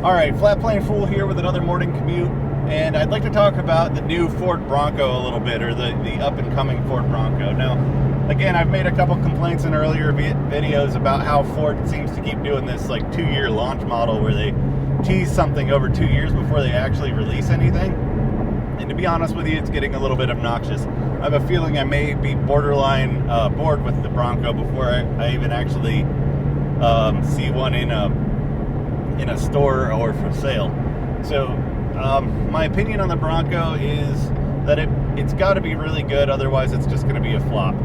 Alright, Flat Plane Fool here with another morning commute, and I'd like to talk about the new Ford Bronco a little bit, or the up-and-coming Ford Bronco. Now, again, I've made a couple complaints in earlier videos about how Ford seems to keep doing this like 2-year launch model where they tease something over 2 years before they actually release anything. And to be honest with you, it's getting a little bit obnoxious. I have a feeling I may be borderline bored with the Bronco before I even actually see one in a store or for sale. So my opinion on the Bronco is that it's got to be really good, otherwise it's just going to be a flop.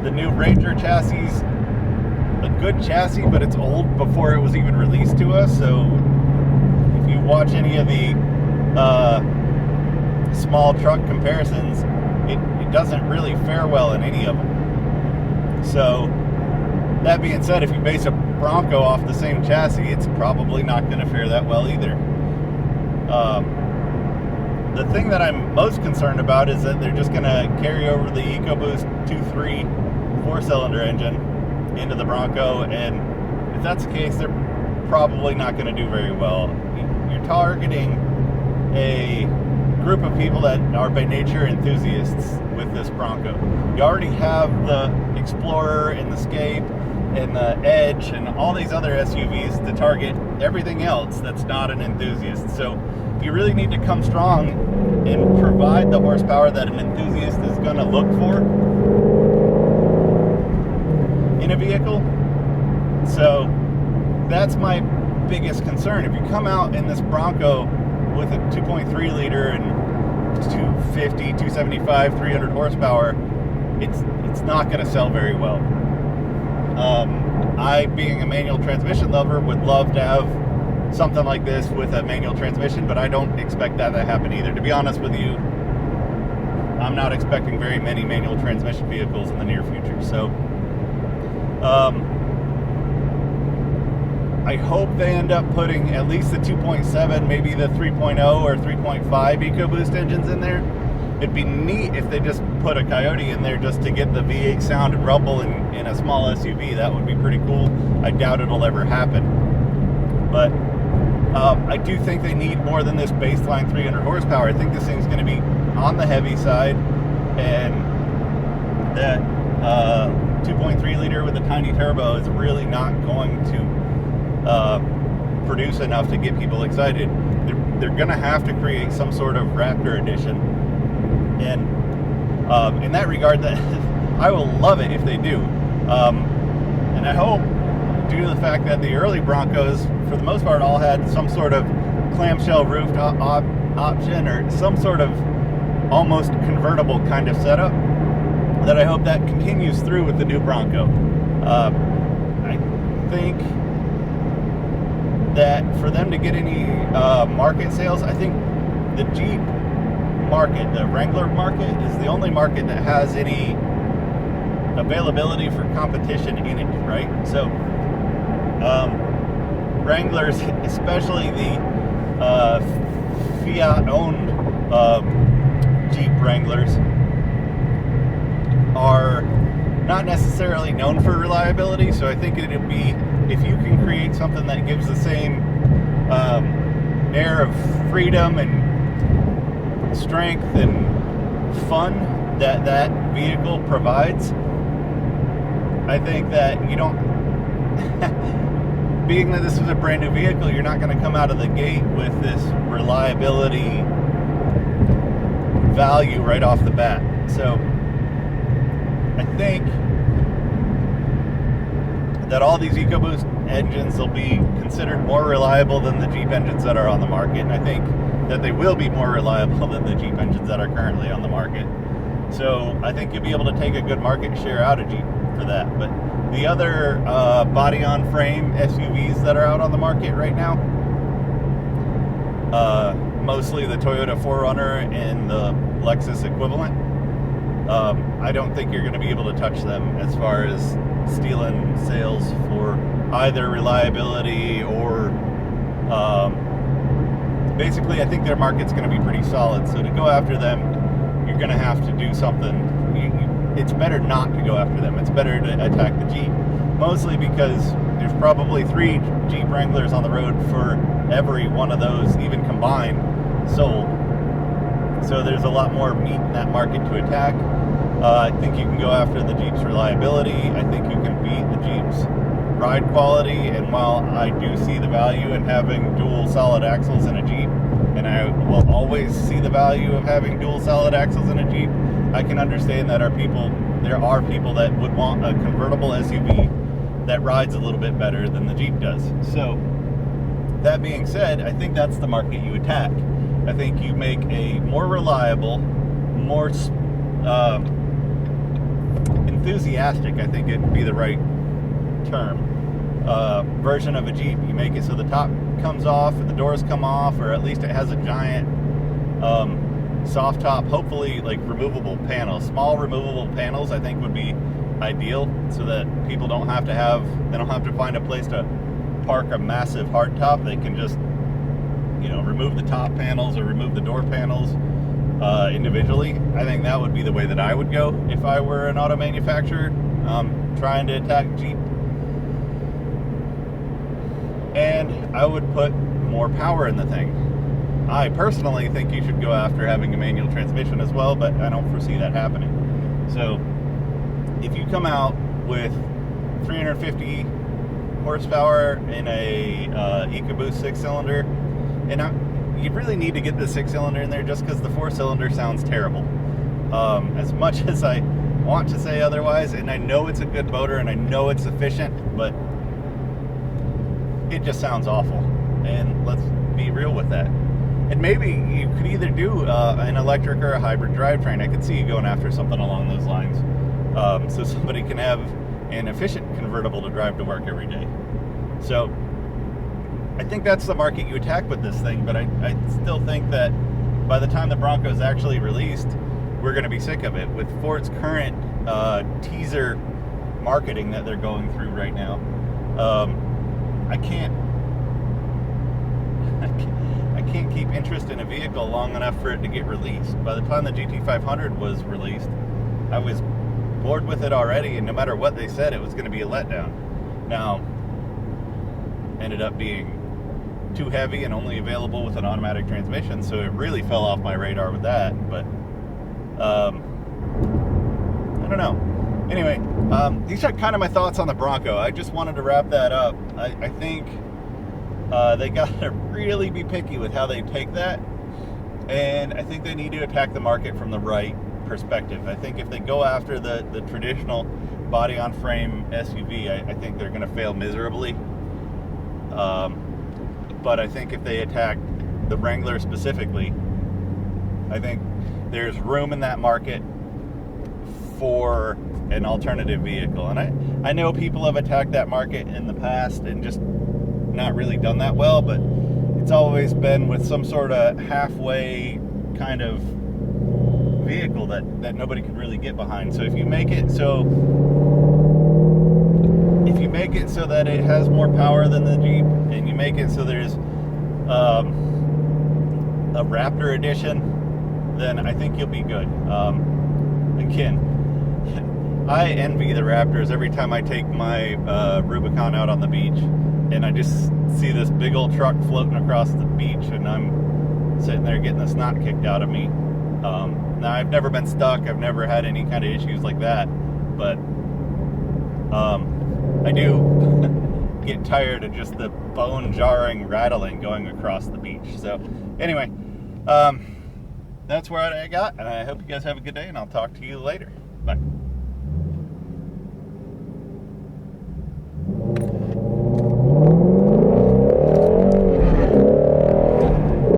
The new Ranger chassis is a good chassis, but it's old before it was even released to us. So if you watch any of the small truck comparisons, it doesn't really fare well in any of them. So that being said, if you base a Bronco off the same chassis, it's probably not going to fare that well either. The thing that I'm most concerned about is that they're just going to carry over the EcoBoost 2.3 4-cylinder engine into the Bronco, and if that's the case, they're probably not going to do very well. You're targeting a group of people that are by nature enthusiasts with this Bronco. You already have the Explorer and the Escape and the Edge and all these other SUVs to target everything else that's not an enthusiast. So you really need to come strong and provide the horsepower that an enthusiast is going to look for in a vehicle. So that's my biggest concern. If you come out in this Bronco with a 2.3 liter and 250, 275, 300 horsepower, it's not going to sell very well. I, being a manual transmission lover, would love to have something like this with a manual transmission, but I don't expect that to happen either. To be honest with you, I'm not expecting very many manual transmission vehicles in the near future. So I hope they end up putting at least the 2.7, maybe the 3.0 or 3.5 EcoBoost engines in there. It'd be neat if they just put a Coyote in there just to get the V8 sound and rumble in a small SUV. That would be pretty cool. I doubt it'll ever happen. But I do think they need more than this baseline 300 horsepower. I think this thing's going to be on the heavy side, and that 2.3 liter with a tiny turbo is really not going to produce enough to get people excited. They're going to have to create some sort of Raptor edition. And in that regard, that I will love it if they do. And I hope, due to the fact that the early Broncos, for the most part, all had some sort of clamshell roofed option or some sort of almost convertible kind of setup, that I hope that continues through with the new Bronco. I think that for them to get any market sales, I think the Jeep market, the Wrangler market, is the only market that has any availability for competition in it, right? So Wranglers, especially the Fiat-owned Jeep Wranglers, are not necessarily known for reliability. So I think it would be, if you can create something that gives the same air of freedom and strength and fun that vehicle provides, I think that you don't being that this is a brand new vehicle, you're not going to come out of the gate with this reliability value right off the bat. So I think that all these EcoBoost engines will be considered more reliable than the Jeep engines that are on the market, and I think that they will be more reliable than the Jeep engines that are currently on the market. So I think you'll be able to take a good market share out of Jeep for that. But the other body-on-frame SUVs that are out on the market right now, mostly the Toyota 4Runner and the Lexus equivalent, I don't think you're going to be able to touch them as far as stealing sales for either reliability or basically I think their market's going to be pretty solid. So to go after them, you're going to have to do something. It's better not to go after them. It's better to attack the Jeep. mostly because there's probably 3 Jeep Wranglers on the road for every one of those, even combined, sold. So there's a lot more meat in that market to attack. I think you can go after the Jeep's reliability. I think you can beat the Jeep's ride quality. And while I do see the value in having dual solid axles in a Jeep, and I will always see the value of having dual solid axles in a Jeep, I can understand that there are people that would want a convertible SUV that rides a little bit better than the Jeep does. So that being said, I think that's the market you attack. I think you make a more reliable, more enthusiastic, I think it'd be the right term, version of a Jeep. You make it so the top comes off, or the doors come off, or at least it has a giant soft top, hopefully like removable panels. Small removable panels I think would be ideal, so that people don't have to find a place to park a massive hard top. They can just, remove the top panels or remove the door panels individually. I think that would be the way that I would go if I were an auto manufacturer trying to attack Jeep. And I would put more power in the thing. I personally think you should go after having a manual transmission as well, but I don't foresee that happening. So if you come out with 350 horsepower in a EcoBoost 6-cylinder, and you really need to get the 6-cylinder in there just because the 4-cylinder sounds terrible. As much as I want to say otherwise, and I know it's a good motor and I know it's efficient, but it just sounds awful. And let's be real with that. And maybe you could either do an electric or a hybrid drivetrain. I could see you going after something along those lines, so somebody can have an efficient convertible to drive to work every day. So I think that's the market you attack with this thing, but I still think that by the time the Bronco is actually released, we're going to be sick of it. With Ford's current teaser marketing that they're going through right now, I can't keep interest in a vehicle long enough for it to get released. By the time the GT500 was released, I was bored with it already, and no matter what they said, it was going to be a letdown. Now, ended up being too heavy and only available with an automatic transmission, so it really fell off my radar with that. But I don't know. Anyway, these are kind of my thoughts on the Bronco. I just wanted to wrap that up. I think they got to really be picky with how they take that, and I think they need to attack the market from the right perspective. I think if they go after the traditional body-on-frame SUV, I think they're going to fail miserably. But I think if they attack the Wrangler specifically, I think there's room in that market for an alternative vehicle. And I know people have attacked that market in the past and just not really done that well, but it's always been with some sort of halfway kind of vehicle that nobody could really get behind. So if you make it so that it has more power than the Jeep, and you make it so there's a Raptor edition, then I think you'll be good. Again, I envy the Raptors every time I take my Rubicon out on the beach, and I just see this big old truck floating across the beach, and I'm sitting there getting the snot kicked out of me. Now, I've never been stuck. I've never had any kind of issues like that, but I do get tired of just the bone-jarring rattling going across the beach. So anyway, that's where I got, and I hope you guys have a good day, and I'll talk to you later. Bye.